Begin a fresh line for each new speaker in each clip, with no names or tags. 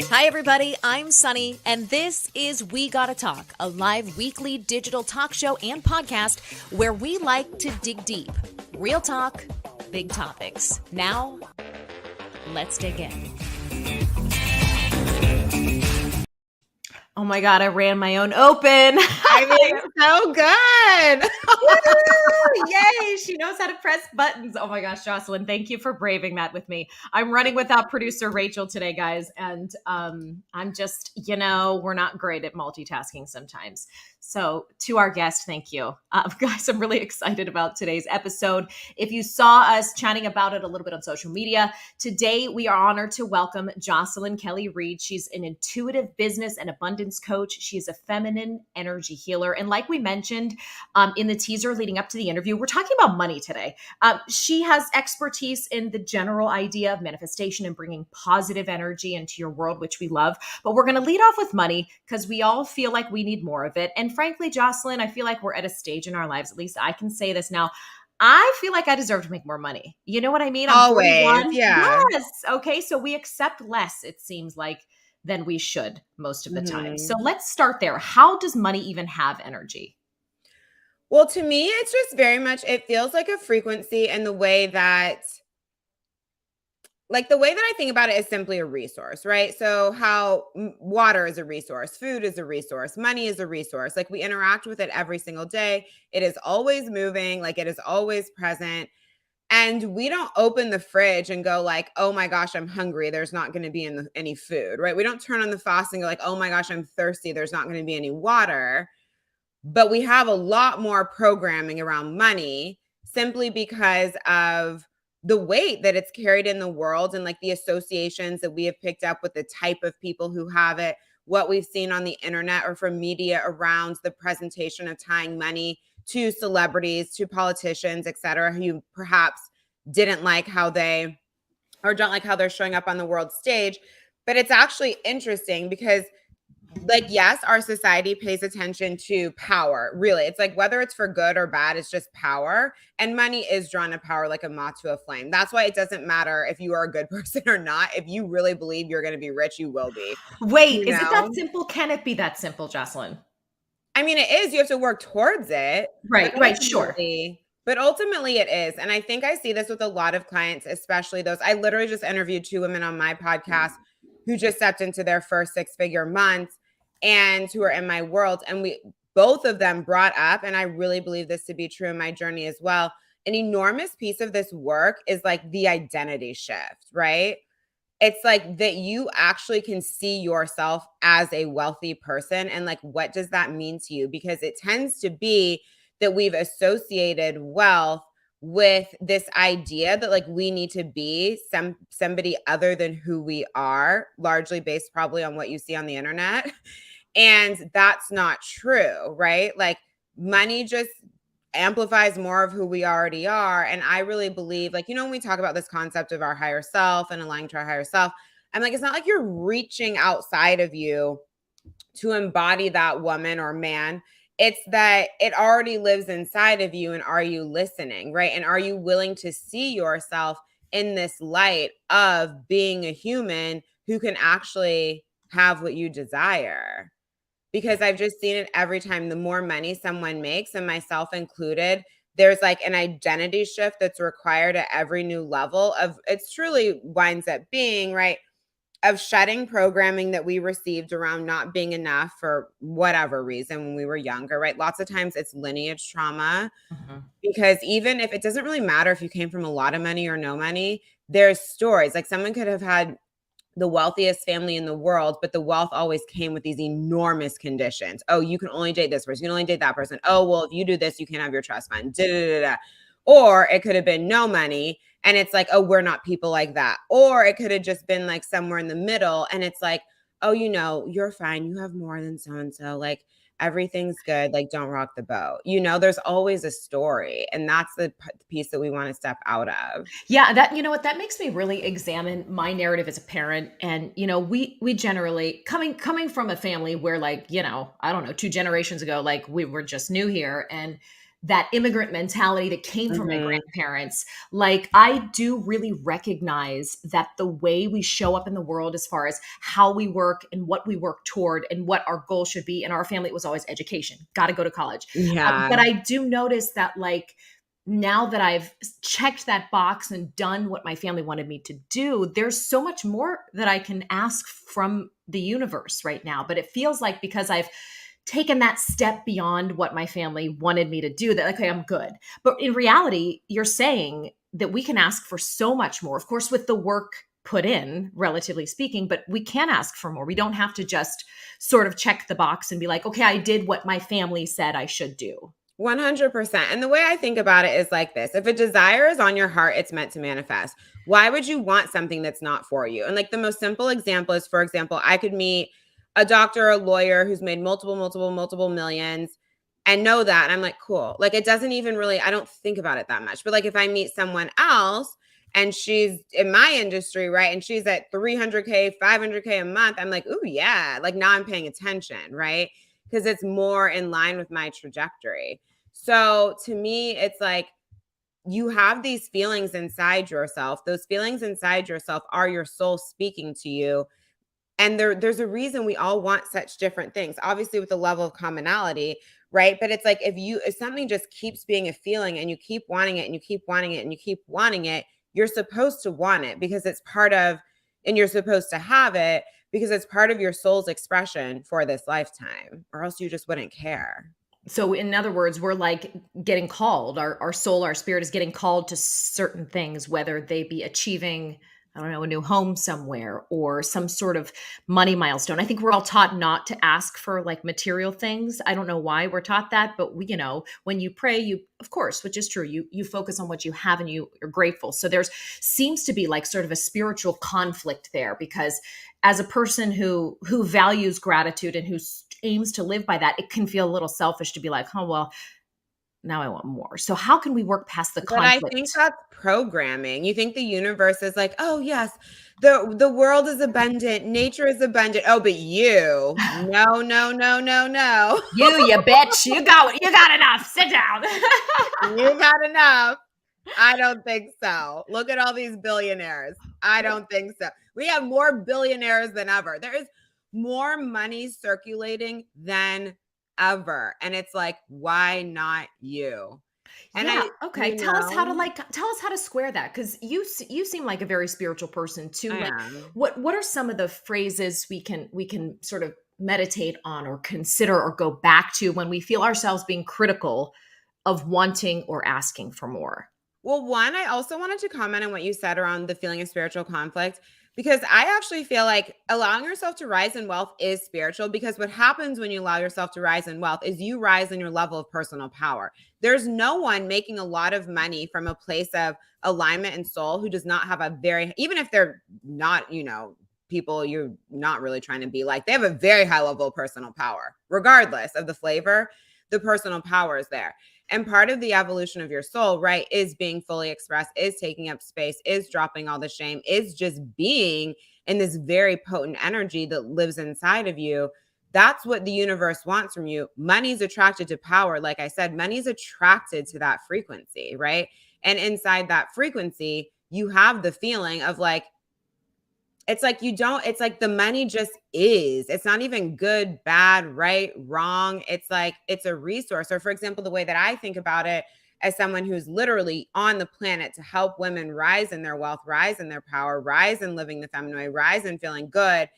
Hi, everybody. I'm Sunny, and this is We Gotta Talk, a live weekly digital talk show and podcast where we like to dig deep. Real talk, big topics. Now, let's dig in. Oh my God, I ran my own open.
I mean, so good.
Yay, she knows how to press buttons. Oh my gosh, Jocelyn, thank you for braving that with me. I'm running without producer Rachel today, guys, and I'm just, we're not great at multitasking sometimes. So to our guest, thank you. Guys, I'm really excited about today's episode. If you saw us chatting about it a little bit on social media, today we are honored to welcome Jocelyn Kelly Reed. She's an intuitive business and abundance coach. She's a feminine energy healer. And like we mentioned in the teaser leading up to the interview, we're talking about money today. She has expertise in the general idea of manifestation and bringing positive energy into your world, which we love. But we're going to lead off with money because we all feel like we need more of it. And frankly, Jocelyn, I feel like we're at a stage in our lives, at least I can say this now, I feel like I deserve to make more money. You know what I mean? I'm
Always,
41.
yeah.
Yes. Okay. So we accept less, it seems like, than we should most of the time. So let's start there. How does money even have energy?
Well, to me, it's just very much, it feels like a frequency, and the way that I think about it is simply a resource, right? So how water is a resource, food is a resource, money is a resource. Like, we interact with it every single day. It is always moving, like it is always present. And we don't open the fridge and go like, oh my gosh, I'm hungry, there's not going to be any food, right? We don't turn on the faucet and go like, oh my gosh, I'm thirsty, there's not going to be any water. But we have a lot more programming around money simply because of the weight that it's carried in the world, and like the associations that we have picked up with the type of people who have it, what we've seen on the internet or from media around the presentation of tying money to celebrities, to politicians, et cetera, who perhaps didn't like how they, or don't like how they're showing up on the world stage. But it's actually interesting because, like, yes, our society pays attention to power. Really, it's like whether it's for good or bad, it's just power. And money is drawn to power like a moth to a flame. That's why it doesn't matter if you are a good person or not. If you really believe you're going to be rich, you will be.
Wait, is it that simple? Can it be that simple, Jocelyn?
I mean, it is. You have to work towards it.
Right, sure.
But ultimately it is. And I think I see this with a lot of clients, especially those. I literally just interviewed 2 women on my podcast who just stepped into their first 6-figure months and who are in my world. And both of them brought up, and I really believe this to be true in my journey as well, an enormous piece of this work is like the identity shift, right? It's like that you actually can see yourself as a wealthy person, and like, what does that mean to you? Because it tends to be that we've associated wealth with this idea that like we need to be somebody other than who we are, largely based probably on what you see on the internet. And that's not true, right? Like, money just amplifies more of who we already are. And I really believe, like, when we talk about this concept of our higher self and aligning to our higher self, I'm like, it's not like you're reaching outside of you to embody that woman or man. It's that it already lives inside of you. And are you listening, right? And are you willing to see yourself in this light of being a human who can actually have what you desire? Because I've just seen it every time. The more money someone makes, and myself included, there's like an identity shift that's required at every new level of, it's truly winds up being, right, of shedding programming that we received around not being enough for whatever reason when we were younger, right? Lots of times it's lineage trauma. Because even if it doesn't really matter if you came from a lot of money or no money, there's stories. Like, someone could have had the wealthiest family in the world, but the wealth always came with these enormous conditions. Oh, you can only date this person. You can only date that person. Oh, well, if you do this, you can't have your trust fund. Da, da, da, da. Or it could have been no money, and it's like, oh, we're not people like that. Or it could have just been like somewhere in the middle, and it's like, oh, you're fine. You have more than so-and-so. Like, everything's good. Like, don't rock the boat. There's always a story. And that's the piece that we want to step out of.
Yeah, that makes me really examine my narrative as a parent. And, we generally coming from a family where, like, I don't know, 2 generations ago, like, we were just new here, and that immigrant mentality that came from my
Mhm.
grandparents. Like, I do really recognize that the way we show up in the world, as far as how we work and what we work toward and what our goal should be. In our family, it was always education, got to go to college.
Yeah.
But I do notice that, like, now that I've checked that box and done what my family wanted me to do, there's so much more that I can ask from the universe right now. But it feels like, because I've taken that step beyond what my family wanted me to do, that, okay, I'm good. But in reality, you're saying that we can ask for so much more, of course, with the work put in, relatively speaking, but we can ask for more. We don't have to just sort of check the box and be like, okay, I did what my family said I should do.
100%. And the way I think about it is like this: if a desire is on your heart, it's meant to manifest. Why would you want something that's not for you? And like the most simple example is, for example, I could meet a doctor or a lawyer who's made multiple millions and know that. And I'm like, cool. Like, it doesn't even really, I don't think about it that much. But like, if I meet someone else and she's in my industry, right? And she's at 300K, 500K a month, I'm like, ooh, yeah. Like, now I'm paying attention, right? Because it's more in line with my trajectory. So to me, it's like, you have these feelings inside yourself. Those feelings inside yourself are your soul speaking to you. And there's a reason we all want such different things, obviously with a level of commonality, right? But it's like, if something just keeps being a feeling and you keep wanting it and you keep wanting it and you keep wanting it, you're supposed to want it because it's part of, and you're supposed to have it because it's part of your soul's expression for this lifetime, or else you just wouldn't care.
So, in other words, we're like getting called, our soul, our spirit is getting called to certain things, whether they be achieving, I don't know, a new home somewhere or some sort of money milestone. I think we're all taught not to ask for like material things. I don't know why we're taught that, but we, when you pray, you, of course, which is true, you focus on what you have and you're grateful. So there's seems to be like sort of a spiritual conflict there, because as a person who values gratitude and who aims to live by that, it can feel a little selfish to be like, oh, well, now I want more. So how can we work past the
But I think
conflict?
that's programming. You think the universe is like, "Oh, yes, the world is abundant, nature is abundant. Oh, but you, no, no, no, no, no.
You bitch, you got enough. Sit down.
You've had enough." I don't think so. Look at all these billionaires. I don't think so. We have more billionaires than ever. There is more money circulating than ever. And it's like, why not you? And
Yeah.
I,
Okay.
you know,
Tell us how to square that, because you seem like a very spiritual person too.
I
Like,
am.
what are some of the phrases we can sort of meditate on or consider or go back to when we feel ourselves being critical of wanting or asking for more?
Well, one, I also wanted to comment on what you said around the feeling of spiritual conflict, because I actually feel like allowing yourself to rise in wealth is spiritual, because what happens when you allow yourself to rise in wealth is you rise in your level of personal power. There's no one making a lot of money from a place of alignment and soul who does not have a very, even if they're not, people you're not really trying to be like, they have a very high level of personal power, regardless of the flavor. The personal power is there. And part of the evolution of your soul, right, is being fully expressed, is taking up space, is dropping all the shame, is just being in this very potent energy that lives inside of you. That's what the universe wants from you. Money's attracted to power. Like I said, money's attracted to that frequency, right? And inside that frequency, you have the feeling of like, it's like you don't, it's like the money just is. It's not even good, bad, right, wrong. It's like it's a resource. Or for example, the way that I think about it as someone who's literally on the planet to help women rise in their wealth, rise in their power, rise in living the feminine way, rise in feeling good,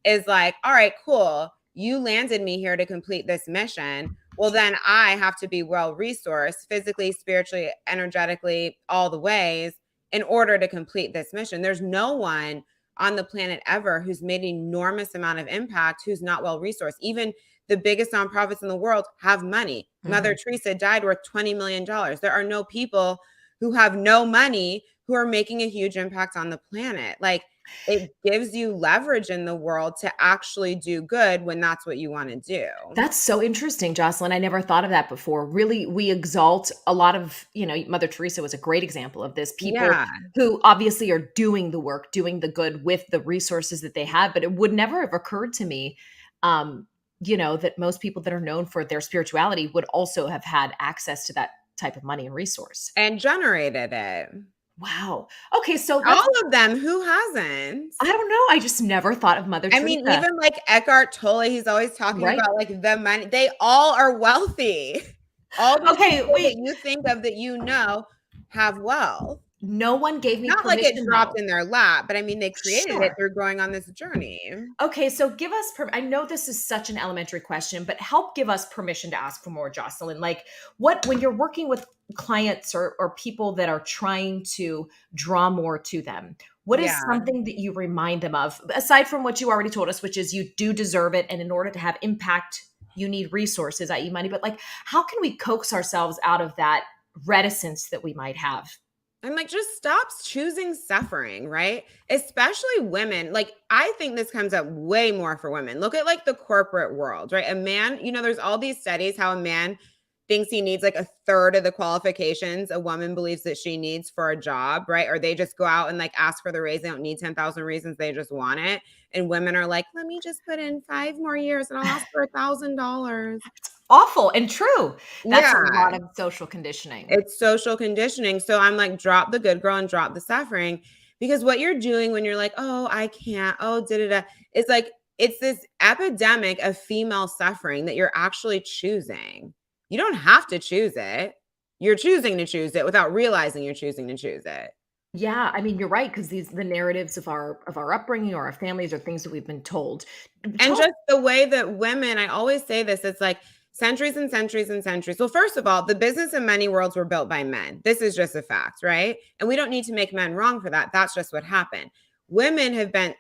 is like, all right, cool. You landed me here to complete this mission. Well, then I have to be well resourced physically, spiritually, energetically, all the ways in order to complete this mission. There's no one on the planet ever who's made an enormous amount of impact who's not well resourced. Even the biggest nonprofits in the world have money. Mother
Mhm.
Teresa died worth $20 million. There are no people who have no money who are making a huge impact on the planet. Like, it gives you leverage in the world to actually do good when that's what you want to do.
That's so interesting, Jocelyn. I never thought of that before. Really, we exalt a lot of, Mother Teresa was a great example of this. People
Yeah.
who obviously are doing the work, doing the good with the resources that they have. But it would never have occurred to me, that most people that are known for their spirituality would also have had access to that type of money and resource.
And generated it.
Wow. Okay, so
All of them. Who hasn't?
I don't know. I just never thought of Mother
I mean,
Teresa.
even like Eckhart Tolle, he's always talking
Right.
about like the money. They all are wealthy. All these
Okay,
people that
wait.
you think of that you know have wealth.
No one gave me
Not like it
permission
dropped
though.
in their lap, but I mean, they created it
Sure.
through going on this journey.
Okay, so give us I know this is such an elementary question, but help give us permission to ask for more, Jocelyn. Like what when you're working with clients or people that are trying to draw more to them, what is
Yeah.
something that you remind them of aside from what you already told us, which is you do deserve it and in order to have impact, you need resources, i.e. money, but like how can we coax ourselves out of that reticence that we might have?
And like just stops choosing suffering, right? Especially women. Like I think this comes up way more for women. Look at like the corporate world, right? A man, there's all these studies how a man thinks he needs like a third of the qualifications a woman believes that she needs for a job, right? Or they just go out and like ask for the raise. They don't need 10,000 reasons. They just want it. And women are like, let me just put in 5 more years and I'll ask for $1,000.
Awful and true. That's a
Yeah.
lot of social conditioning.
It's social conditioning. So I'm like, drop the good girl and drop the suffering. Because what you're doing when you're like, oh, I can't, oh, da da da, it's like, it's this epidemic of female suffering that you're actually choosing. You don't have to choose it. You're choosing to choose it without realizing you're choosing to choose it.
Yeah, I mean, you're right because the narratives of our upbringing or our families are things that we've been told.
And
Tell
just the way that women, I always say this, it's like centuries and centuries and centuries. Well, first of all, the business and money worlds were built by men. This is just a fact, right? And we don't need to make men wrong for that. That's just what happened. Women have been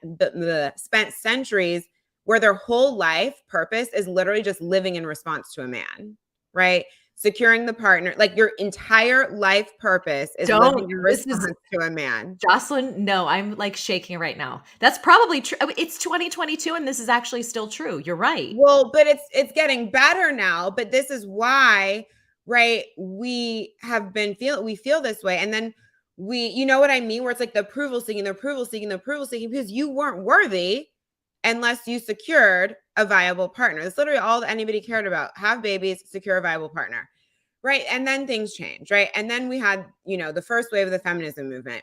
spent centuries where their whole life purpose is literally just living in response to a man, right? Securing the partner, like your entire life purpose is living
don't.
in
This is
response to a man.
Jocelyn. No, I'm like shaking right now. That's probably true. It's 2022, and this is actually still true. You're right.
Well, but it's getting better now, but this is why, right? We feel this way. And then you know what I mean? Where it's like the approval seeking, the approval seeking, the approval seeking, because you weren't worthy unless you secured a viable partner. That's literally all that anybody cared about. Have babies, secure a viable partner. Right. And then things changed, right? And then we had, the first wave of the feminism movement.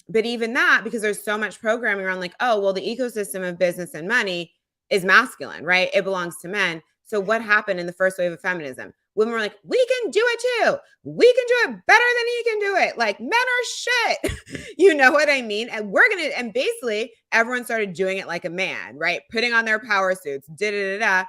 But even that, because there's so much programming around like, oh, well, the ecosystem of business and money is masculine, right? It belongs to men. So what happened in the first wave of feminism? Women were like, we can do it too. We can do it better than he can do it. Like men are shit. You know what I mean? And and basically everyone started doing it like a man, right? Putting on their power suits, da da da da.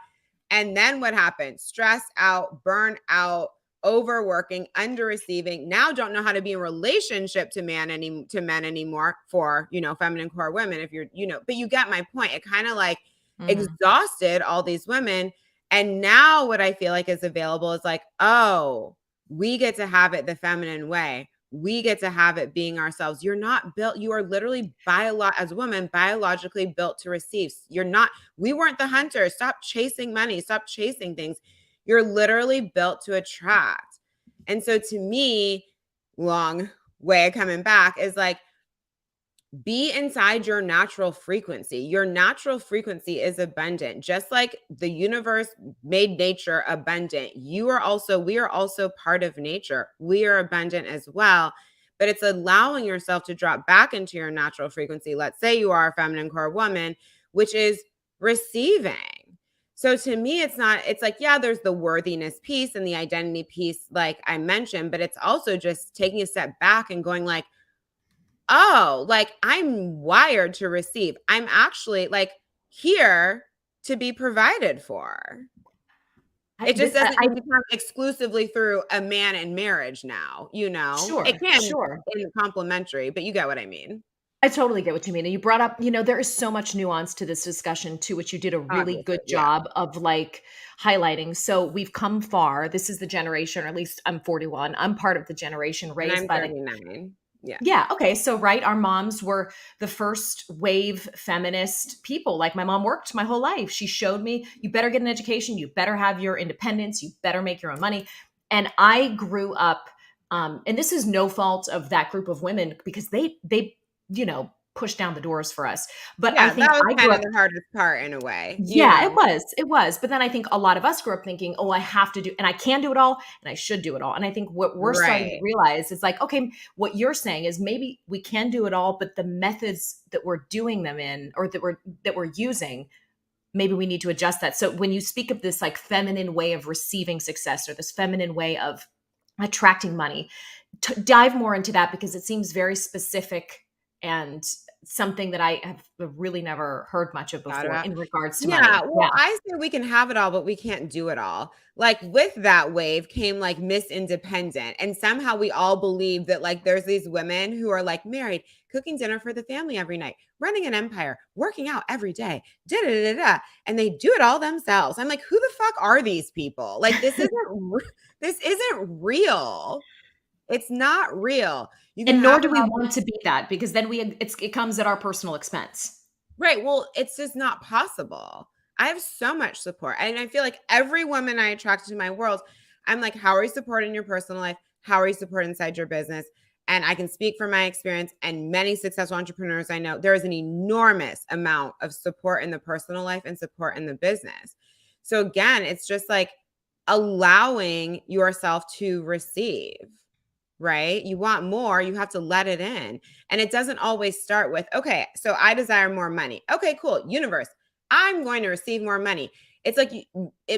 And then what happened? Stress out, burn out, overworking, underreceiving, now don't know how to be in relationship to men anymore for, feminine core women. If you're, but you get my point. It kind of like exhausted all these women. And now what I feel like is available is like, oh, we get to have it the feminine way. We get to have it being ourselves. You're not built. You are literally as a woman, biologically built to receive. We weren't the hunters. Stop chasing money. Stop chasing things. You're literally built to attract. And so to me, long way of coming back is like, be inside your natural frequency. Your natural frequency is abundant. Just like the universe made nature abundant, we are also part of nature. We are abundant as well. But it's allowing yourself to drop back into your natural frequency. Let's say you are a feminine core woman, which is receiving. So to me, it's like, yeah, there's the worthiness piece and the identity piece, like I mentioned, but it's also just taking a step back and going like, oh, like I'm wired to receive. I'm actually like here to be provided for. It just doesn't need to come exclusively through a man in marriage now,
Sure,
It can
sure.
be complementary, but you get what I mean.
I totally get what you mean. And you brought up, there is so much nuance to this discussion too, which you did a really
Obviously,
good
yeah.
job of like highlighting. So we've come far. This is the generation, or at least I'm 41. I'm part of the generation
And
raised
I'm
by
39. Yeah.
Yeah. Okay. So, right. Our moms were the first wave feminist people. Like my mom worked my whole life. She showed me, you better get an education. You better have your independence. You better make your own money. And I grew up, and this is no fault of that group of women because they, push down the doors for us. But I
Yeah,
think
that was
I
kind
grew
of
up.
the hardest part in a way, you
Yeah,
know?
it was. But then I think a lot of us grew up thinking, oh, I have to do, and I can do it all, and I should do it all. And I think what we're starting to
Right.
realize is like, okay, what you're saying is maybe we can do it all, but the methods that we're doing them in, or that we're using, maybe we need to adjust that. So when you speak of this like feminine way of receiving success, or this feminine way of attracting money, dive more into that, because it seems very specific and something that I have really never heard much of
Thought
before
about.
in regards to
Yeah,
money.
well,
Yeah.
I say we can have it all, but we can't do it all. Like with that wave came like Miss Independent, and somehow we all believe that like there's these women who are like married, cooking dinner for the family every night, running an empire, working out every day, da da da da, and they do it all themselves. I'm like, who the fuck are these people? Like this isn't real. It's not real. You can
And nor
have
do
it
we
all.
want to be that, because then it comes at our personal expense.
Right. Well, it's just not possible. I have so much support. And I feel like every woman I attract to my world, I'm like, how are you supporting your personal life? How are you supporting inside your business? And I can speak from my experience and many successful entrepreneurs I know, there is an enormous amount of support in the personal life and support in the business. So again, it's just like allowing yourself to receive, right? You want more, you have to let it in. And it doesn't always start with, okay, so I desire more money. Okay, cool. Universe, I'm going to receive more money. It's like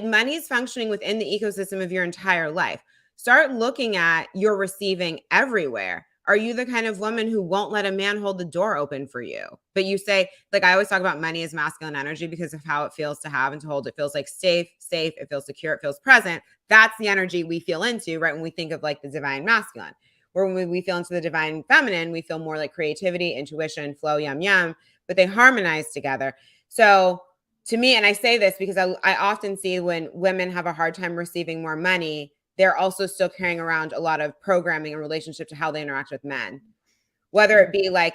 money is functioning within the ecosystem of your entire life. Start looking at your receiving everywhere. Are you the kind of woman who won't let a man hold the door open for you? But you say, like, I always talk about money as masculine energy because of how it feels to have and to hold. It feels like safe, it feels secure, it feels present. That's the energy we feel into, right? When we think of like the divine masculine. Where when we feel into the divine feminine, we feel more like creativity, intuition, flow, yum, yum, but they harmonize together. So to me, and I say this because I often see when women have a hard time receiving more money, they're also still carrying around a lot of programming in relationship to how they interact with men, whether it be like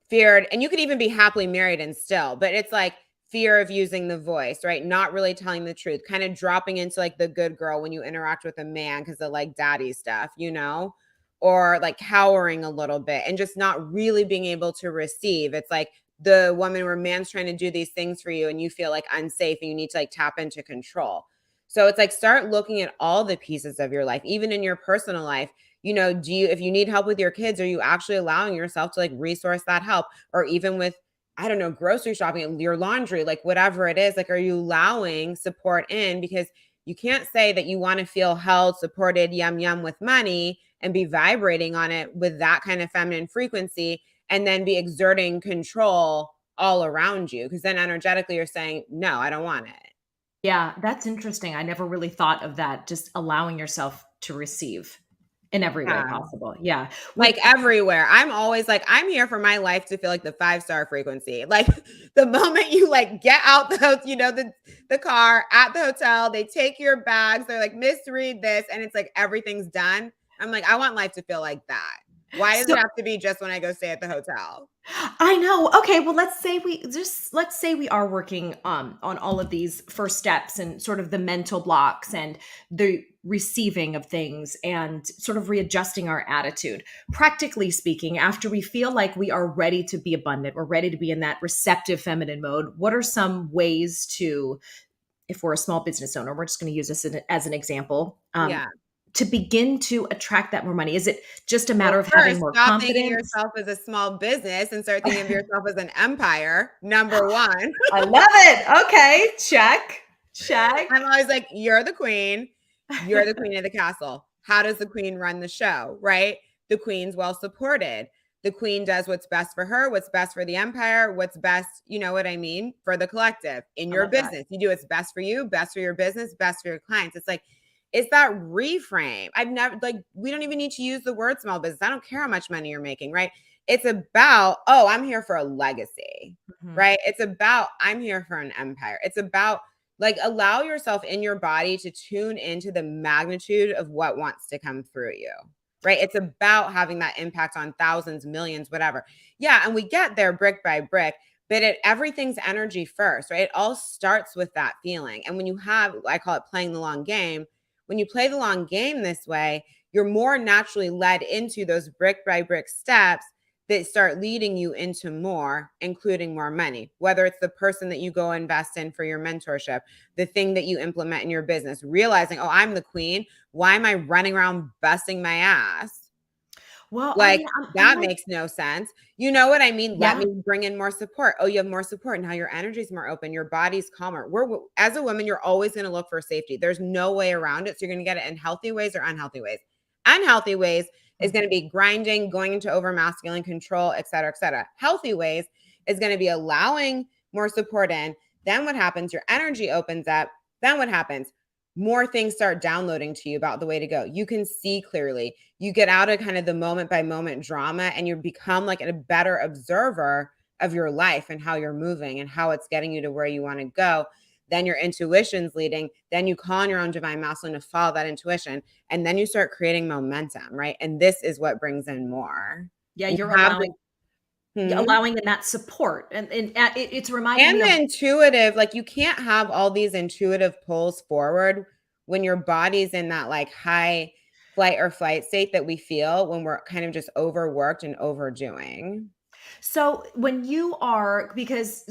feared, and you could even be happily married and still, but it's like fear of using the voice, right? Not really telling the truth, kind of dropping into like the good girl when you interact with a man because of like daddy stuff, you know, or like cowering a little bit and just not really being able to receive. It's like the woman where man's trying to do these things for you and you feel like unsafe and you need to like tap into control. So it's like start looking at all the pieces of your life, even in your personal life. You know, if you need help with your kids, are you actually allowing yourself to like resource that help? Or even with, I don't know, grocery shopping, your laundry, like whatever it is, like, are you allowing support in? Because you can't say that you want to feel held, supported, yum, yum with money and be vibrating on it with that kind of feminine frequency and then be exerting control all around you. Because then energetically you're saying, no, I don't want it.
Yeah, that's interesting. I never really thought of that, just allowing yourself to receive in every way
Yeah.
possible. Yeah.
Like
With
everywhere. I'm always like, I'm here for my life to feel like the 5-star frequency. Like the moment you like get out the car at the hotel, they take your bags, they're like, Miss Reed this, and it's like everything's done. I'm like, I want life to feel like that. Why does
so
it have to be just when I go stay at the hotel?
I know. Okay, well let's say we are working on all of these first steps and sort of the mental blocks and the receiving of things and sort of readjusting our attitude. Practically speaking, after we feel like we are ready to be abundant, we're ready to be in that receptive feminine mode, what are some ways to, if we're a small business owner, we're just going to use this as an example,
Yeah.
to begin to attract that more money? Is it just a
Well,
matter of having
first,
more
stop thinking of
confidence?
yourself as a small business and start thinking of yourself as an empire, number one.
I love it. Okay, check, check.
I'm always like, you're the queen. You're the queen of the castle. How does the queen run the show? Right? The queen's well supported. The queen does what's best for her, what's best for the empire, what's best, you know what I mean, for the collective in
I
your
love that.
business. You do what's best for you, best for your business, best for your clients. It's like, it's that reframe. I've never, like, we don't even need to use the word small business. I don't care how much money you're making, right? It's about, oh, I'm here for a legacy,
Mhm.
right? It's about, I'm here for an empire. It's about, like, allow yourself in your body to tune into the magnitude of what wants to come through you, right? It's about having that impact on thousands, millions, whatever. Yeah, and we get there brick by brick, but everything's energy first, right? It all starts with that feeling. And when you have, I call it playing the long game, when you play the long game this way, you're more naturally led into those brick by brick steps that start leading you into more, including more money, whether it's the person that you go invest in for your mentorship, the thing that you implement in your business, realizing, oh, I'm the queen. Why am I running around busting my ass?
Well, I
Like,
mean, I'm
that
like,
makes no sense. You know what I mean? Let
yeah.
me bring in more support. Oh, you have more support. Now your energy's more open. Your body's calmer. As a woman, you're always going to look for safety. There's no way around it. So you're going to get it in healthy ways or unhealthy ways. Unhealthy ways is going to be grinding, going into over masculine control, et cetera, et cetera. Healthy ways is going to be allowing more support in. Then what happens? Your energy opens up. Then what happens? More things start downloading to you about the way to go. You can see clearly. You get out of kind of the moment by moment drama and you become like a better observer of your life and how you're moving and how it's getting you to where you want to go. Then your intuition's leading. Then you call on your own divine masculine to follow that intuition. And then you start creating momentum, right? And this is what brings in more.
Yeah,
You
you're
have
allowing in that support, and it's reminding
and
me of.
the intuitive, like you can't have all these intuitive pulls forward when your body's in that like high flight or flight state that we feel when we're kind of just overworked and overdoing.
So when you are, because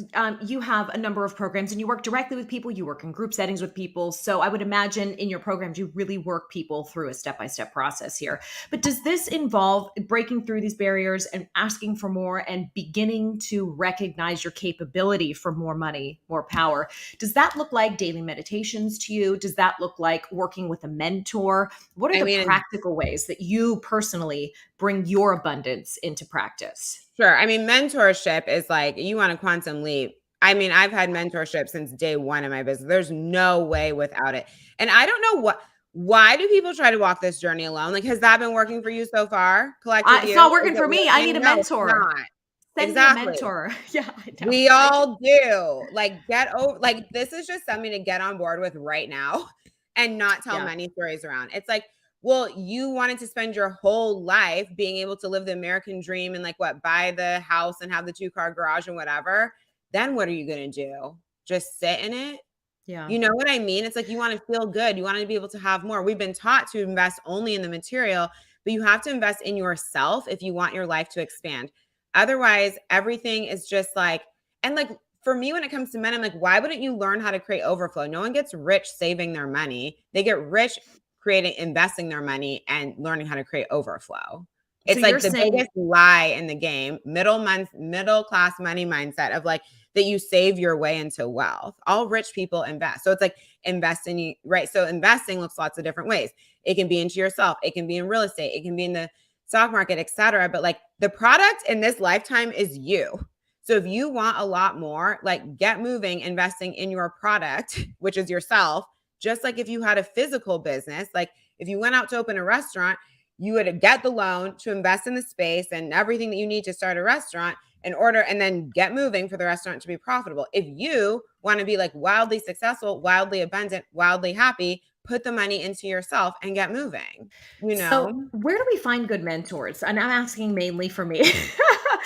you have a number of programs and you work directly with people, you work in group settings with people. So I would imagine in your programs, you really work people through a step-by-step process here. But does this involve breaking through these barriers and asking for more and beginning to recognize your capability for more money, more power? Does that look like daily meditations to you? Does that look like working with a mentor? What are
I
the
mean,
practical ways that you personally bring your abundance into practice?
sure. I mean, mentorship is like you want a quantum leap. I mean, I've had mentorship since day one of my business. There's no way without it. And I don't know why do people try to walk this journey alone? Like, has that been working for you so far? Collective
It's
you?
not
Is
working
it
for me. I need
working?
a
No, it's
mentor.
not.
Send me a
Exactly.
mentor. Yeah, I know.
We all do. Like, get over, like, this is just something to get on board with right now and not tell
Yeah.
many stories around. It's like, well, you wanted to spend your whole life being able to live the American dream and, like, what, buy the house and have the 2-car garage and whatever. Then what are you going to do? Just sit in it?
Yeah.
You know what I mean? It's like you want to feel good. You want to be able to have more. We've been taught to invest only in the material, but you have to invest in yourself if you want your life to expand. Otherwise, everything is just like, and like for me, when it comes to men, I'm like, why wouldn't you learn how to create overflow? No one gets rich saving their money. They get rich creating, investing their money and learning how to create overflow.
So
It's
you're
like the
saying,
biggest lie in the game, middle class money mindset of like, that you save your way into wealth. All rich people invest. So it's like investing, right? So investing looks lots of different ways. It can be into yourself. It can be in real estate. It can be in the stock market, et cetera. But like the product in this lifetime is you. So if you want a lot more, like get moving, investing in your product, which is yourself. Just like if you had a physical business, like if you went out to open a restaurant, you would get the loan to invest in the space and everything that you need to start a restaurant in order and then get moving for the restaurant to be profitable. If you want to be like wildly successful, wildly abundant, wildly happy, put the money into yourself and get moving, you
so
know?
where do we find good mentors? And I'm asking mainly for me. I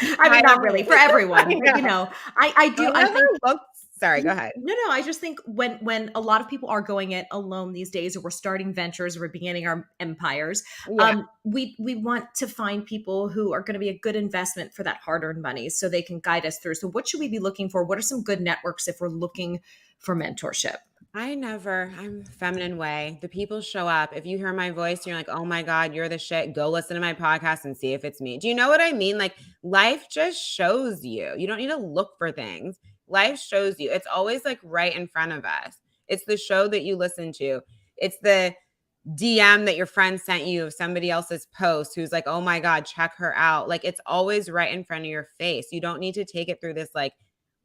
mean,
I
not
don't
really
know.
for everyone,
I
but
know.
I do. I
I've never
think.
looked. Sorry, go ahead.
No, no. I just think when a lot of people are going it alone these days, or we're starting ventures, or we're beginning our empires,
Yeah.
we want to find people who are going to be a good investment for that hard earned money, so they can guide us through. So, what should we be looking for? What are some good networks if we're looking for mentorship?
I'm feminine way. The people show up. If you hear my voice, and you're like, oh my God, you're the shit. Go listen to my podcast and see if it's me. Do you know what I mean? Like life just shows you. You don't need to look for things. Life shows you. It's always like right in front of us. It's the show that you listen to. It's the DM that your friend sent you of somebody else's post who's like, oh my God, check her out. Like it's always right in front of your face. You don't need to take it through this like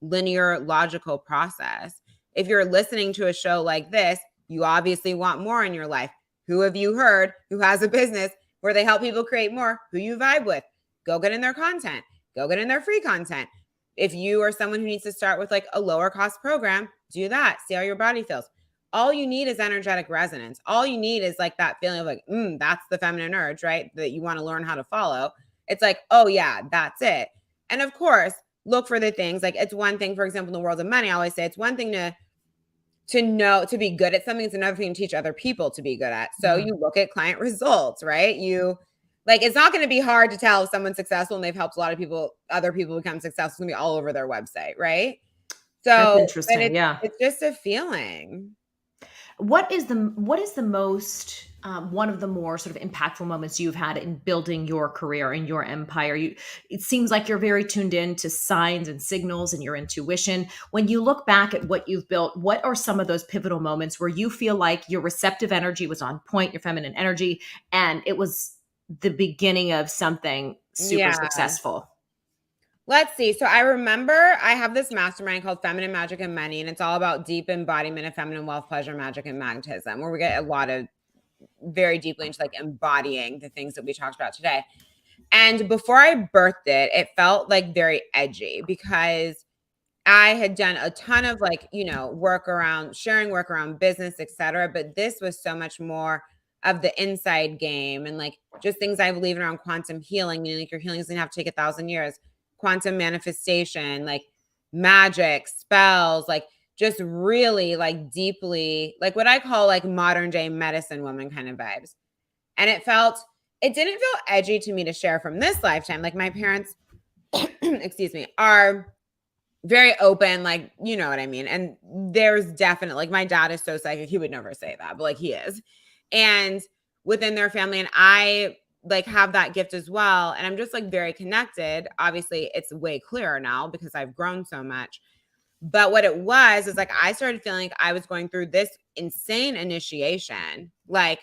linear logical process. If you're listening to a show like this, you obviously want more in your life. Who have you heard who has a business where they help people create more? Who you vibe with? Go get in their content. Go get in their free content. If you are someone who needs to start with like a lower cost program, do that. See how your body feels. All you need is energetic resonance. All you need is like that feeling of like, that's the feminine urge, right? That you want to learn how to follow. It's like, oh yeah, that's it. And of course, look for the things like it's one thing, for example, in the world of money, I always say it's one thing to know to be good at something. It's another thing to teach other people to be good at. So
Mhm.
you look at client results, right? You Like, it's not going to be hard to tell if someone's successful and they've helped a lot of people, other people become successful. It's going to be all over their website, right?
That's
So, but
interesting. Yeah.
it's just a feeling.
What is the most one of the more sort of impactful moments you've had in building your career and your empire? It seems like you're very tuned in to signs and signals and your intuition. When you look back at what you've built, what are some of those pivotal moments where you feel like your receptive energy was on point, your feminine energy, and it was the beginning of something super
Yeah.
successful?
Let's see. So I remember I have this mastermind called Feminine Magic and Money, and it's all about deep embodiment of feminine wealth, pleasure, magic, and magnetism, where we get a lot of very deeply into like embodying the things that we talked about today. And before I birthed it, it felt like very edgy because I had done a ton of like, work around sharing work around business, etc. But this was so much more of the inside game and like just things I believe in around quantum healing. Like your healing doesn't have to take 1,000 years. Quantum manifestation, like magic, spells, like just really like deeply, like what I call like modern day medicine woman kind of vibes. And it didn't feel edgy to me to share from this lifetime. Like my parents, excuse me, are very open, like, you know what I mean? And there's definitely, like, my dad is so psychic, he would never say that, but like he is. And within their family, and I like have that gift as well. And I'm just like very connected. Obviously, it's way clearer now because I've grown so much. But what it was is like I started feeling like I was going through this insane initiation. Like,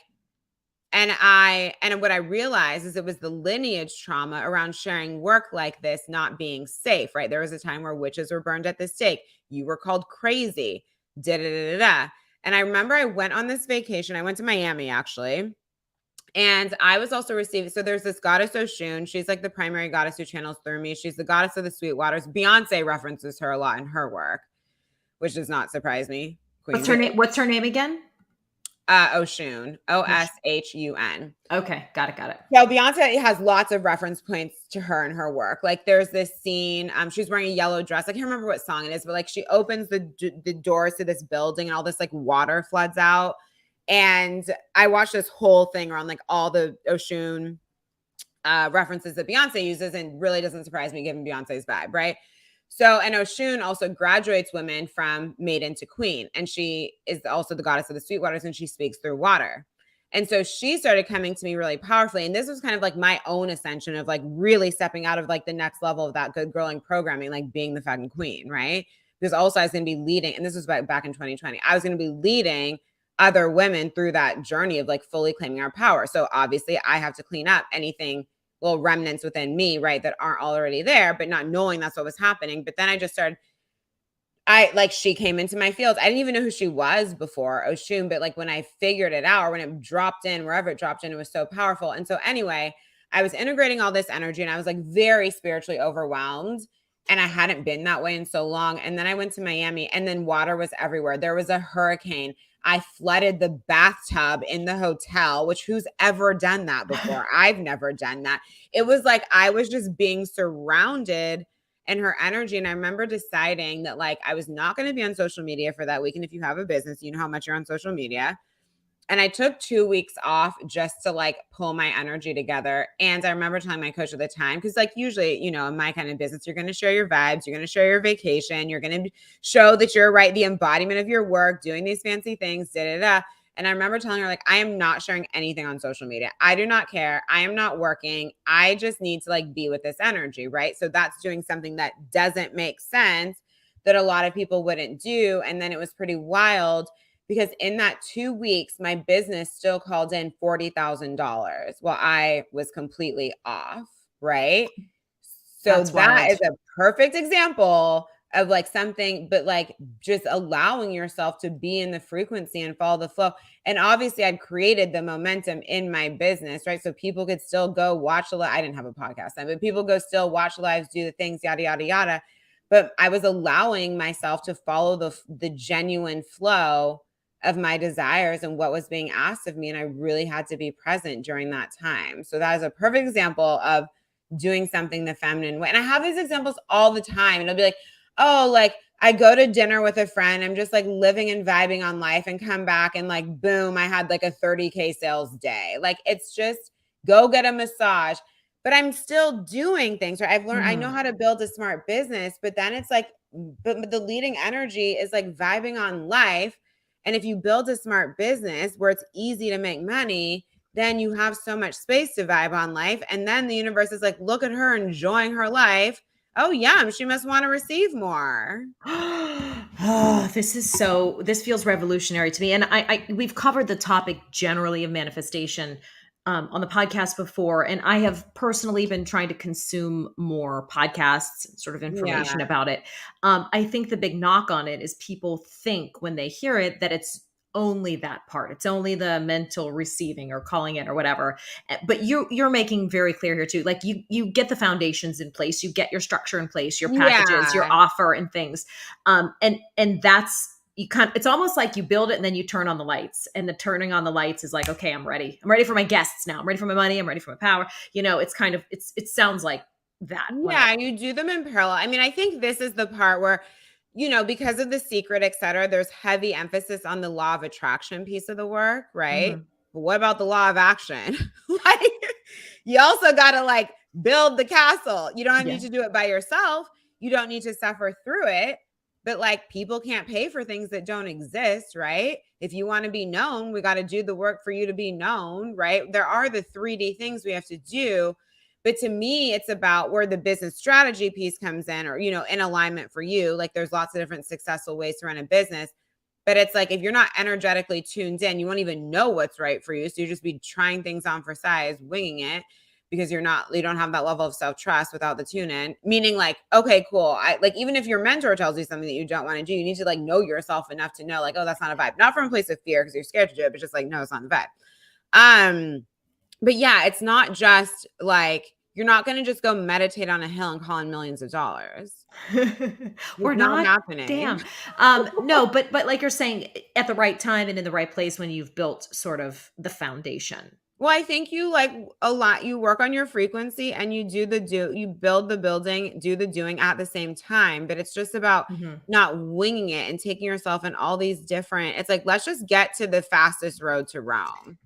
and what I realized is it was the lineage trauma around sharing work like this not being safe, right? There was a time where witches were burned at the stake. You were called crazy. Da da da da da. And I remember I went on this vacation. I went to Miami actually. And I was also receiving, so there's this goddess Oshun. She's like the primary goddess who channels through me. She's the goddess of the sweet waters. Beyonce references her a lot in her work, which does not surprise me. Queen
What's her name? What's her name again?
Oshun, Oshun.
Okay, got it.
So Beyonce has lots of reference points to her and her work. Like there's this scene, she's wearing a yellow dress. I can't remember what song it is, but like she opens the doors to this building and all this like water floods out. And I watched this whole thing around like all the Oshun references that Beyonce uses, and really doesn't surprise me given Beyonce's vibe, right? So, and Oshun also graduates women from maiden to queen. And she is also the goddess of the sweet waters, and she speaks through water. And so she started coming to me really powerfully. And this was kind of like my own ascension of like really stepping out of like the next level of that good girling programming, like being the fucking queen, right? Because also I was going to be leading, and this was back in 2020, I was going to be leading other women through that journey of like fully claiming our power. So obviously I have to clean up anything, little remnants within me, right, that aren't already there, but not knowing that's what was happening. But then I just started, she came into my field. I didn't even know who she was before Oshun, but like when I figured it out, or when it dropped in, wherever it dropped in, it was so powerful. And so anyway, I was integrating all this energy and I was like very spiritually overwhelmed. And I hadn't been that way in so long. And then I went to Miami, and then water was everywhere. There was a hurricane. I flooded the bathtub in the hotel, which who's ever done that before? I've never done that. It was like I was just being surrounded in her energy. And I remember deciding that like I was not going to be on social media for that week. And if you have a business, you know how much you're on social media. And I took 2 weeks off just to like pull my energy together. And I remember telling my coach at the time, because like usually, in my kind of business, you're going to share your vibes, you're going to share your vacation, you're going to show that you're right, the embodiment of your work, doing these fancy things, da da da. And I remember telling her, like, I am not sharing anything on social media. I do not care. I am not working. I just need to like be with this energy, right? So that's doing something that doesn't make sense, that a lot of people wouldn't do. And then it was pretty wild, because in that 2 weeks, my business still called in $40,000 while I was completely off, right? So that is a perfect example of like something, but like just allowing yourself to be in the frequency and follow the flow. And obviously I'd created the momentum in my business, right? So people could still go watch the live. I didn't have a podcast then, but people go still watch lives, do the things, yada, yada, yada. But I was allowing myself to follow the genuine flow of my desires and what was being asked of me. And I really had to be present during that time. So that is a perfect example of doing something the feminine way. And I have these examples all the time. And it'll be like, oh, like I go to dinner with a friend. I'm just like living and vibing on life, and come back and like, boom, I had like a 30K sales day. Like it's just, go get a massage. But I'm still doing things, right? I've learned, I know
Mhm.
how to build a smart business, but then it's like, but the leading energy is like vibing on life. And if you build a smart business where it's easy to make money, then you have so much space to vibe on life. And then the universe is like, look at her enjoying her life. Oh, yum. She must want to receive more.
Oh, this feels revolutionary to me. And we've covered the topic generally of manifestation on the podcast before. And I have personally been trying to consume more podcasts, sort of information
Yeah.
about it. I think the big knock on it is people think when they hear it that it's only that part. It's only the mental receiving or calling it or whatever. But you're making very clear here too. Like you get the foundations in place, you get your structure in place, your packages, your
Yeah.
offer and things, and that's you kind it's almost like you build it and then you turn on the lights, and the turning on the lights is like, okay, I'm ready for my guests now, I'm ready for my money, I'm ready for my power. It's kind of it sounds like that when I
Yeah, you do them in parallel. I mean, I think this is the part where, because of The Secret, et cetera, there's heavy emphasis on the law of attraction piece of the work, right?
Mhm.
But what about the law of action? Like, you also got to like build the castle. You don't
Yeah.
need to do it by yourself. You don't need to suffer through it. But like, people can't pay for things that don't exist, right? If you want to be known, we got to do the work for you to be known, right? There are the 3D things we have to do, but to me, it's about where the business strategy piece comes in, or, in alignment for you. Like, there's lots of different successful ways to run a business. But it's like, if you're not energetically tuned in, you won't even know what's right for you. So you just be trying things on for size, winging it, because you don't have that level of self-trust without the tune in. Meaning like, okay, cool. I like, even if your mentor tells you something that you don't want to do, you need to like know yourself enough to know like, oh, that's not a vibe. Not from a place of fear because you're scared to do it, but just like, no, it's not the vibe. But yeah, it's not just like, you're not going to just go meditate on a hill and call in millions of dollars.
We're
It's not
not.
happening.
Damn. No, but like you're saying, at the right time and in the right place when you've built sort of the foundation.
Well, I think you like a lot. You work on your frequency and you you build the building, do the doing at the same time. But it's just about
Mhm.
not winging it and taking yourself in all these different, it's like, let's just get to the fastest road to Rome.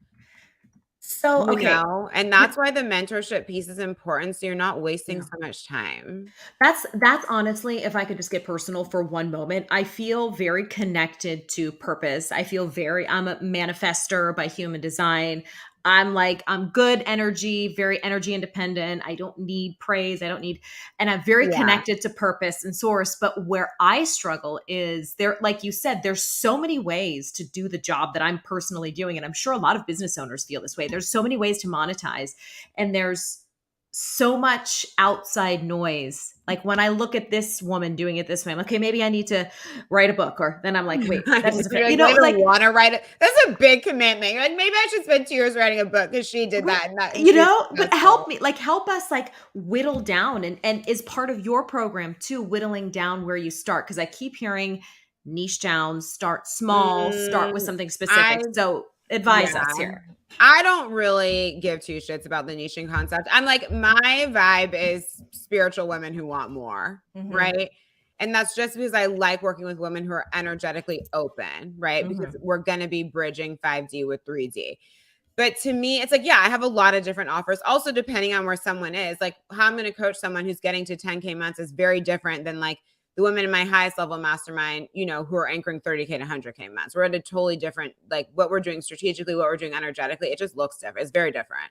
So, okay.
And that's why the mentorship piece is important. So you're not wasting
Yeah.
so much time.
That's honestly, if I could just get personal for one moment, I feel very connected to purpose. I'm a manifester by human design. I'm good energy, very energy independent. I don't need praise. And I'm very
Yeah.
connected to purpose and source. But where I struggle is there, like you said, there's so many ways to do the job that I'm personally doing. And I'm sure a lot of business owners feel this way. There's so many ways to monetize, and there's so much outside noise. Like when I look at this woman doing it this way, I'm like, okay, maybe I need to write a book. Or then I'm like, wait,
I
that
know.
doesn't
You're
fit.
like, I don't
Like,
want to write it. That's a big commitment. You're like, maybe I should spend 2 years writing a book because she did
right,
that and she's
but
successful.
help us like whittle down, and is part of your program too, whittling down where you start. Cause I keep hearing niche down, start small, start with
Mm,
something
I
specific. So advise us
Yeah.
here.
I don't really give two shits about the niching concept. I'm like, my vibe is spiritual women who want more,
Hmm.
right? And that's just because I like working with women who are energetically open, right? Because
Hmm.
we're going to be bridging 5D with 3D. But to me, it's like, yeah, I have a lot of different offers. Also, depending on where someone is, like how I'm going to coach someone who's getting to 10K months is very different than like the women in my highest level mastermind, who are anchoring 30K to 100K months. We're at a totally different, like what we're doing strategically, what we're doing energetically. It just looks different. It's very different.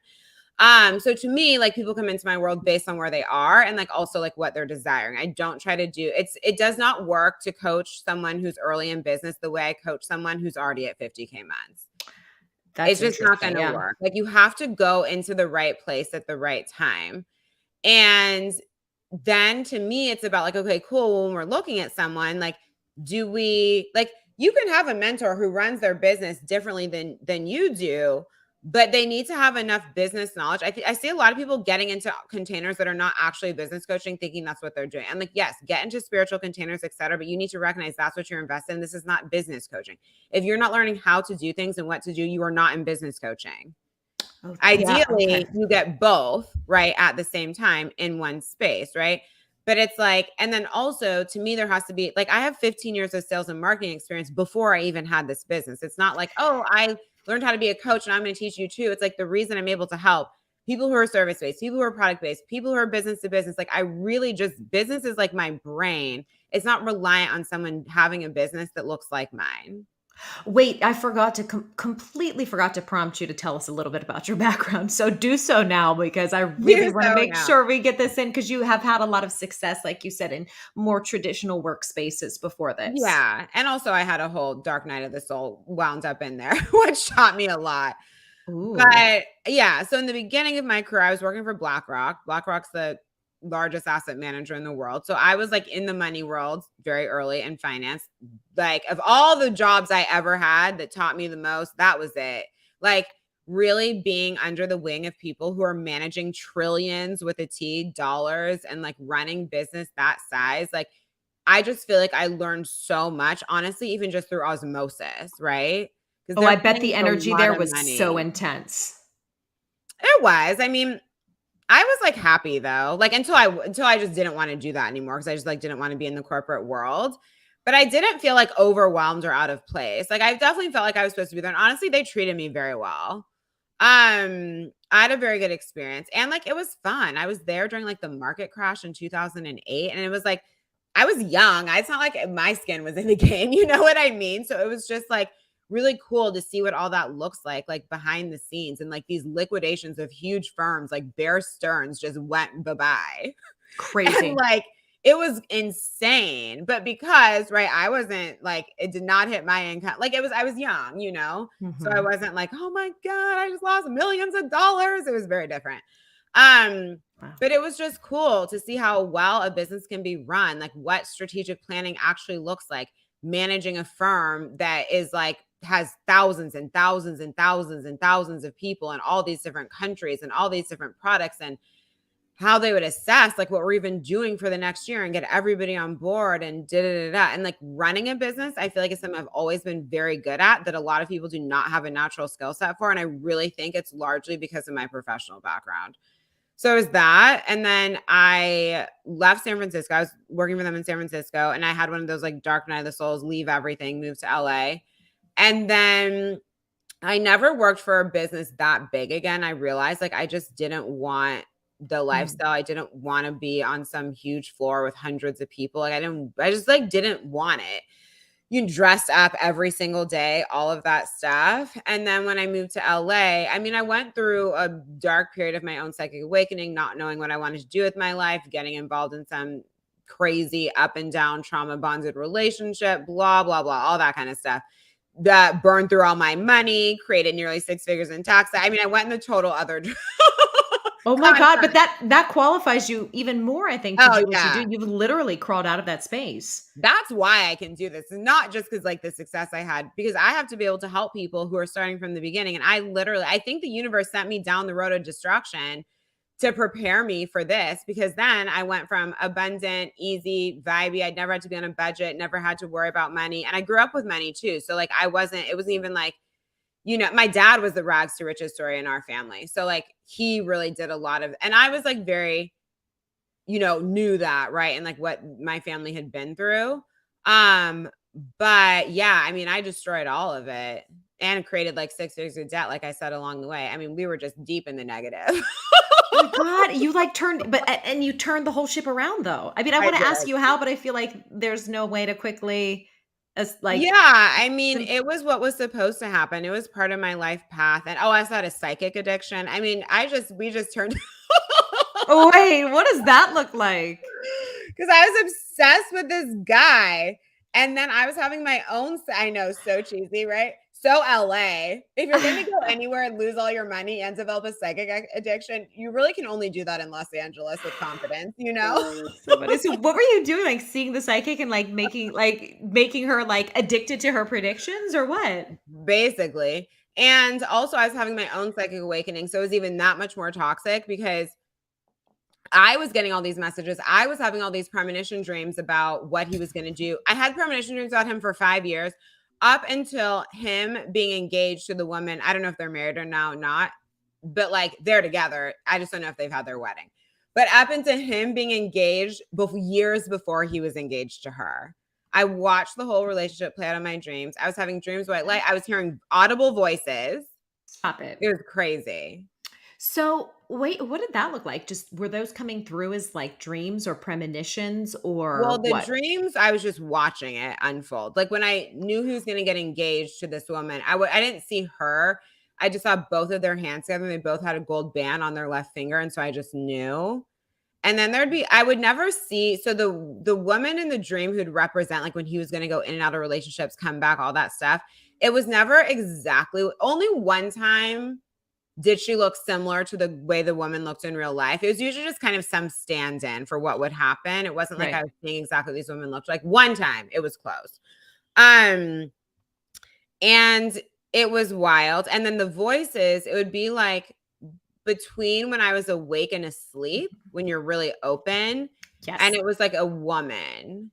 So to me, like people come into my world based on where they are and like also like what they're desiring. I don't try to it does not work to coach someone who's early in business the way I coach someone who's already at 50K months. It's
That's
just not
interesting.
gonna
Yeah.
work. Like, you have to go into the right place at the right time. And then to me, it's about like, okay, cool. When we're looking at someone, like, do we like you can have a mentor who runs their business differently than you do, but they need to have enough business knowledge. I see a lot of people getting into containers that are not actually business coaching, thinking that's what they're doing. I'm like, yes, get into spiritual containers, etc. But you need to recognize that's what you're invested in. This is not business coaching. If you're not learning how to do things and what to do, you are not in business coaching.
Oh, yeah. Okay.
Ideally, you get both, right, at the same time in one space, right? But it's like, and then also to me, there has to be like, I have 15 years of sales and marketing experience before I even had this business. It's not like, oh, I learned how to be a coach and I'm going to teach you too. It's like the reason I'm able to help people who are service-based, people who are product-based, people who are business to business. Like I really just, business is like my brain. It's not reliant on someone having a business that looks like mine.
Wait, I forgot to completely forgot to prompt you to tell us a little bit about your background. So do so now because I really
Do
want to
so
make
now.
sure we get this in because you have had a lot of success, like you said, in more traditional workspaces before this.
Yeah. And also I had a whole dark night of the soul wound up in there, which taught me a lot.
Ooh.
But yeah, so in the beginning of my career, I was working for BlackRock. BlackRock's the largest asset manager in the world. So I was like in the money world very early in finance. Like of all the jobs I ever had that taught me the most, that was it. Like really being under the wing of people who are managing trillions with a T dollars and like running business that size. Like I just feel like I learned so much, honestly, even just through osmosis, right? Because
Oh, I
they're
bet
playing
the
with a
energy
lot
there
of
was so
money.
intense.
It was. I mean, I was like happy though, like until I just didn't want to do that anymore because I just like didn't want to be in the corporate world. But I didn't feel like overwhelmed or out of place. Like I definitely felt like I was supposed to be there. And honestly, they treated me very well. I had a very good experience and like it was fun. I was there during like the market crash in 2008 and it was like I was young. It's not like my skin was in the game, you know what I mean? So it was just like really cool to see what all that looks like behind the scenes and like these liquidations of huge firms like Bear Stearns just went bye-bye. And
Crazy.
like it was insane. But because, right, I wasn't like it did not hit my income. Like it was I was young, you know. So I
Mhm.
wasn't like, "Oh my god, I just lost millions of dollars." It was very different. Um
Wow.
but it was just cool to see how well a business can be run, like what strategic planning actually looks like, managing a firm that is like has thousands and thousands and thousands and thousands of people in all these different countries and all these different products and how they would assess like what we're even doing for the next year and get everybody on board and da da da da. And like running a business, I feel like it's something I've always been very good at that a lot of people do not have a natural skill set for. And I really think it's largely because of my professional background. So it was that. And then I left San Francisco. I was working for them in San Francisco and I had one of those like dark night of the souls, leave everything, move to LA. And then I never worked for a business that big again. I realized like I just didn't want the
Mm.
lifestyle. I didn't want to be on some huge floor with hundreds of people. Like I just like didn't want it. You dressed up every single day, all of that stuff. And then when I moved to LA, I mean, I went through a dark period of my own psychic awakening, not knowing what I wanted to do with my life, getting involved in some crazy up and down trauma bonded relationship, blah, blah, blah, all that kind of stuff that burned through all my money, created nearly six figures in tax. I mean, I went in the total other
Oh my god, but
concept.
that qualifies you even more, I think, to
Oh
do what you do.
yeah.
You've literally crawled out of that space.
That's why I can do this. And not just because like the success I had, because I have to be able to help people who are starting from the beginning. And I think the universe sent me down the road of destruction to prepare me for this because then I went from abundant, easy, vibey. I'd never had to be on a budget, never had to worry about money. And I grew up with money too. So like it wasn't even like, you know, my dad was the rags to riches story in our family. So like he really did a lot of, and I was like very, you know, knew that, right? And like what my family had been through. Um, but yeah, I mean, I destroyed all of it and created like six figures of debt, like I said along the way. I mean, we were just deep in the negative.
Oh my god, you like turned but and you turned the whole ship around though. I mean, I
I
want to ask
did.
you how, but I feel like there's no way to quickly as like
Yeah, I mean, it was what was supposed to happen. It was part of my life path. And oh, I also had a psychic addiction. I mean, we just turned
Oh wait, what does that look like?
because I was obsessed with this guy. And then I was having my own, I know, so cheesy, right? So LA. If you're going to go anywhere and lose all your money and develop a psychic addiction, you really can only do that in Los Angeles with confidence, you know?
Oh, that's so funny. So what were you doing? Like seeing the psychic and like making her like addicted to her predictions or what?
Basically. And also, I was having my own psychic awakening. So it was even that much more toxic because I was getting all these messages. I was having all these premonition dreams about what he was going to do. I had premonition dreams about him for 5 years, up until him being engaged to the woman. I don't know if they're married or now, not, but like they're together. I just don't know if they've had their wedding. But up until him being engaged years before he was engaged to her. I watched the whole relationship play out in my dreams. I was having dreams where I was hearing audible voices.
Stop it.
It was crazy.
So Wait, what did that look like? Just were those coming through as like dreams or premonitions or
Well, the
what?
dreams, I was just watching it unfold. Like when I knew he was going to get engaged to this woman, I didn't see her. I just saw both of their hands together and they both had a gold band on their left finger. And so I just knew. And then I would never see, so the woman in the dream who'd represent like when he was going to go in and out of relationships, come back, all that stuff. It was never exactly, only one time did she look similar to the way the woman looked in real life. It was usually just kind of some stand-in for what would happen. It wasn't like I
Right.
was seeing exactly what these women looked like. One time it was close. Um, and it was wild. And then the voices, it would be like between when I was awake and asleep, when you're really open, and
Yes.
it was like a woman.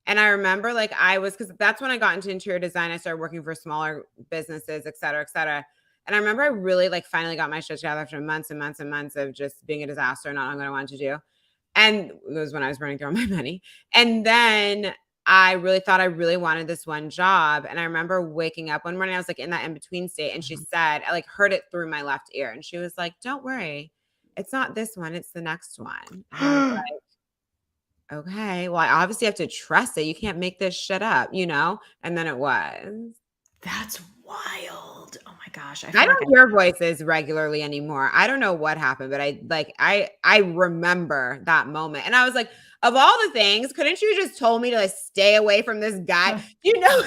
And I remember like I was, because that's when I got into interior design. I started working for smaller businesses, et cetera, et cetera. And I remember I really like finally got my shit together after months and months and months of just being a disaster, not knowing what I wanted to do. And it was when I was burning through all my money. And then I really thought I really wanted this one job. And I remember waking up one morning, I was like in that in between state. And she
Mhm.
said, I like heard it through my left ear. And she was like, don't worry. It's not this one. It's the next one. And I was like, okay, well, I obviously have to trust it. You can't make this shit up, you know? And then it was.
That's wild. Oh my gosh. I
I
feel like
don't hear voices regularly anymore. I don't know what happened, but I remember that moment. And I was like, of all the things, couldn't you just told me to like stay away from this guy? You know?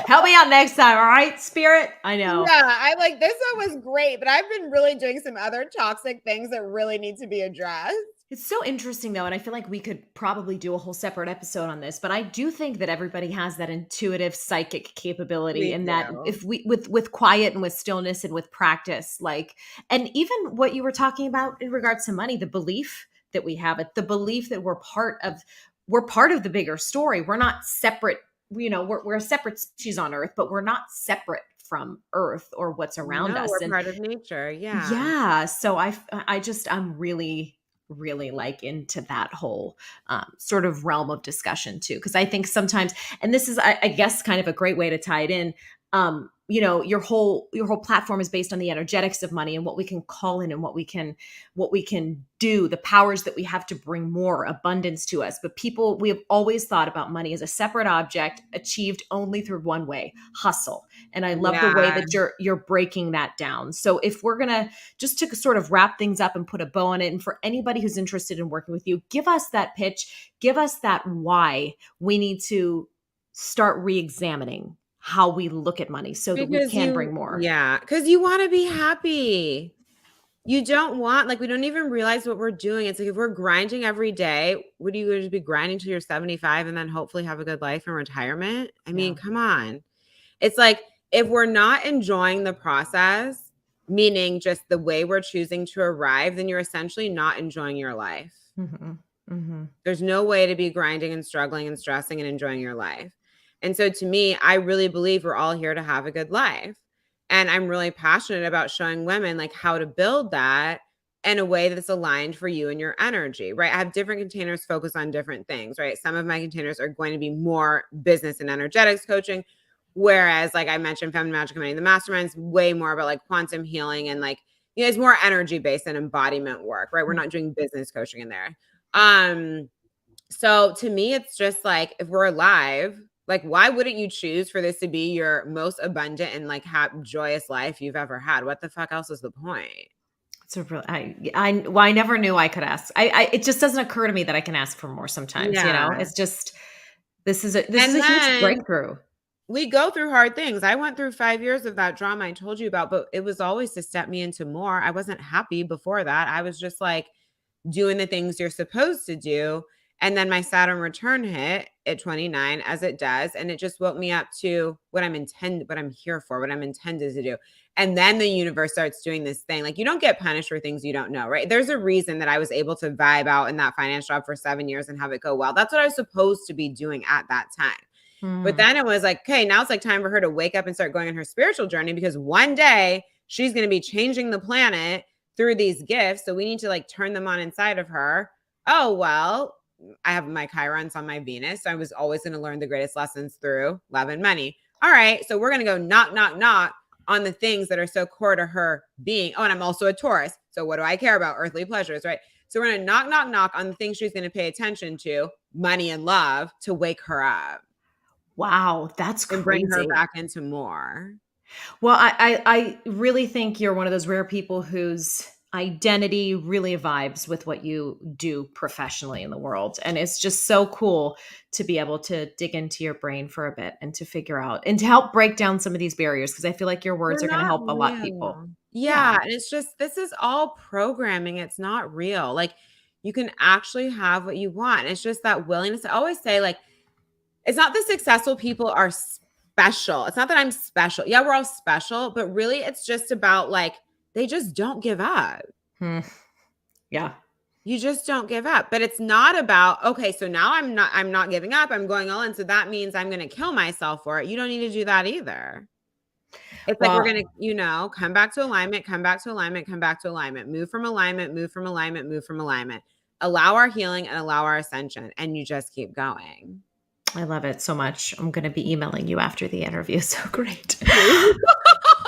help me out next time, all right, spirit? I know.
Yeah, I like this one was great, but I've been really doing some other toxic things that really need to be addressed.
It's so interesting though, and I feel like we could probably do a whole separate episode on this, but I do think that everybody has that intuitive psychic capability
We
and that
do.
if we with quiet and with stillness and with practice, like and even what you were talking about in regards to money, the belief that we have it, the belief that we're part of the bigger story. We're not separate, we're a separate species on Earth, but we're not separate from Earth or what's around
No,
us.
we're
And
part of nature. Yeah.
yeah, so I'm really like into that whole sort of realm of discussion too, because I think sometimes, and this is I guess kind of a great way to tie it in. Your whole platform is based on the energetics of money and what we can call in and what we can do, the powers that we have to bring more abundance to us. But we have always thought about money as a separate object achieved only through one way: hustle. And I love the way
Yeah.
that you're breaking that down. So if we're gonna just to sort of wrap things up and put a bow on it, and for anybody who's interested in working with you, give us that pitch, give us that why we need to start re-examining how we look at money so that we
Because
can bring more.
yeah, because you want to be happy. You don't want, like, we don't even realize what we're doing. It's like if we're grinding every day, would you just be grinding till you're 75 and then hopefully have a good life in retirement? I mean,
Yeah.
come on. It's like if we're not enjoying the process, meaning just the way we're choosing to arrive, then you're essentially not enjoying your life.
Hmm. Hmm.
There's no way to be grinding and struggling and stressing and enjoying your life. And so to me, I really believe we're all here to have a good life. And I'm really passionate about showing women like how to build that in a way that's aligned for you and your energy, right? I have different containers focused on different things, right? Some of my containers are going to be more business and energetics coaching. Whereas, like I mentioned, Feminine Magic Money, the mastermind's way more about like quantum healing and like, it's more energy based and embodiment work, right? We're not doing business coaching in there. Um, so to me, it's just like if we're alive, like why wouldn't you choose for this to be your most abundant and like joyous life you've ever had? What the fuck else is the point?
It's a real well, I never knew I could ask. It just doesn't occur to me that I can ask for more sometimes,
Yeah.
it's just this is
And
a huge
then
breakthrough.
we go through hard things. I went through 5 years of that drama I told you about, but it was always to step me into more. I wasn't happy before that. I was just like, doing the things you're supposed to do. And then my Saturn return hit at 29, as it does. And it just woke me up to what I'm here for, what I'm intended to do. And then the universe starts doing this thing. Like you don't get punished for things you don't know, right? There's a reason that I was able to vibe out in that finance job for 7 years and have it go well. That's what I was supposed to be doing at that time. But
Mm.
then it was like, okay, now it's like time for her to wake up and start going on her spiritual journey because one day she's going to be changing the planet through these gifts. So we need to like turn them on inside of her. Oh, well, I have my Chirons on my Venus. So I was always going to learn the greatest lessons through love and money. All right. So we're going to go knock, knock, knock on the things that are so core to her being. Oh, and I'm also a Taurus. So what do I care about? Earthly pleasures, right? So we're going to knock, knock, knock on the things she's going to pay attention to, money and love, to wake her up.
Wow, that's
And bring her
crazy.
back into more.
Well, I really think you're one of those rare people whose identity really vibes with what you do professionally in the world. And it's just so cool to be able to dig into your brain for a bit and to figure out and to help break down some of these barriers, because I feel like your words
They're
are going to
not
help a lot of people.
real.
Yeah.
Yeah, and it's just, this is all programming. It's not real. Like, you can actually have what you want. It's just that willingness. I always say, like, it's not that successful people are special. It's not that I'm special. Yeah, we're all special, but really it's just about, like, they just don't give up.
Yeah.
You just don't give up. But it's not about, okay, so now I'm not giving up. I'm going all in. So that means I'm going to kill myself for it. You don't need to do that either. It's like, we're
Well,
going to, come back to alignment, come back to alignment, come back to alignment, move from alignment, move from alignment, move from alignment. Allow our healing and allow our ascension. And you just keep going.
I love it so much. I'm going to be emailing you after the interview. So great.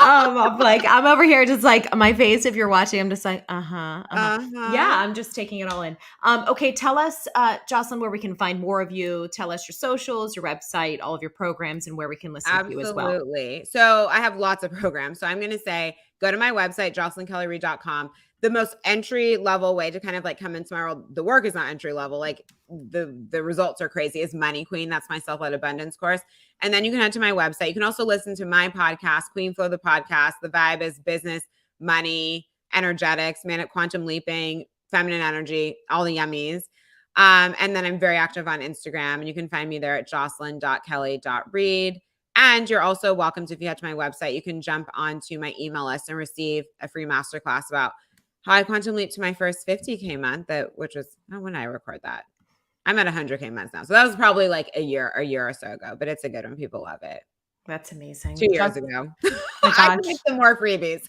I'm over here just like my face. If you're watching, I'm just like, yeah, I'm just taking it all in. Okay. Tell us, Jocelyn, where we can find more of you. Tell us your socials, your website, all of your programs, and where we can listen to you as well.
Absolutely. So I have lots of programs. So I'm going to say, go to my website, jocelynkellyreed.com. The most entry level way to kind of like come into my world, the work is not entry level. Like, the results are crazy, is Money Queen. That's my self-led abundance course. And then you can head to my website. You can also listen to my podcast, Queen Flow, the podcast. The vibe is business, money, energetics, manic quantum leaping, feminine energy, all the yummies. And then I'm very active on Instagram, and you can find me there at jocelyn.kelly.reed. And you're also welcome to, if you head to my website, you can jump onto my email list and receive a free masterclass about how I quantum leap to my first 50K month, which was, when I record that, I'm at 100K months now. So that was probably like a year or so ago, but it's a good one. People love it.
That's amazing.
2 years ago.
My
I can
gosh.
make some more freebies.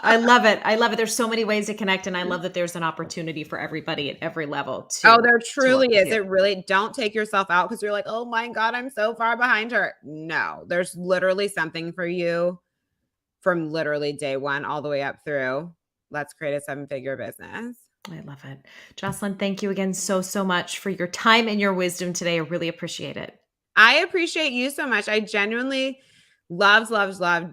I love it. I love it. There's so many ways to connect, and I love that there's an opportunity for everybody at every level
Oh, there truly is.
you.
It really, don't take yourself out because you're like, oh my God, I'm so far behind her. No, there's literally something for you from literally day one all the way up through. Let's create a 7-figure business.
I love it. Jocelyn, thank you again so much for your time and your wisdom today. I really appreciate it.
I appreciate you so much. I genuinely loved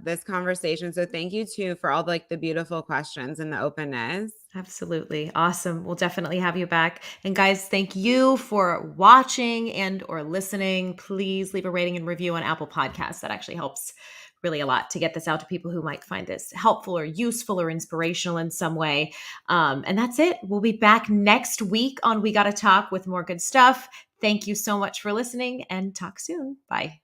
this conversation. So thank you too for all the beautiful questions and the openness.
Absolutely. Awesome. We'll definitely have you back. And guys, thank you for watching and or listening. Please leave a rating and review on Apple Podcasts. That actually helps really a lot to get this out to people who might find this helpful or useful or inspirational in some way. And that's it. We'll be back next week on We Gotta Talk with more good stuff. Thank you so much for listening, and talk soon. Bye.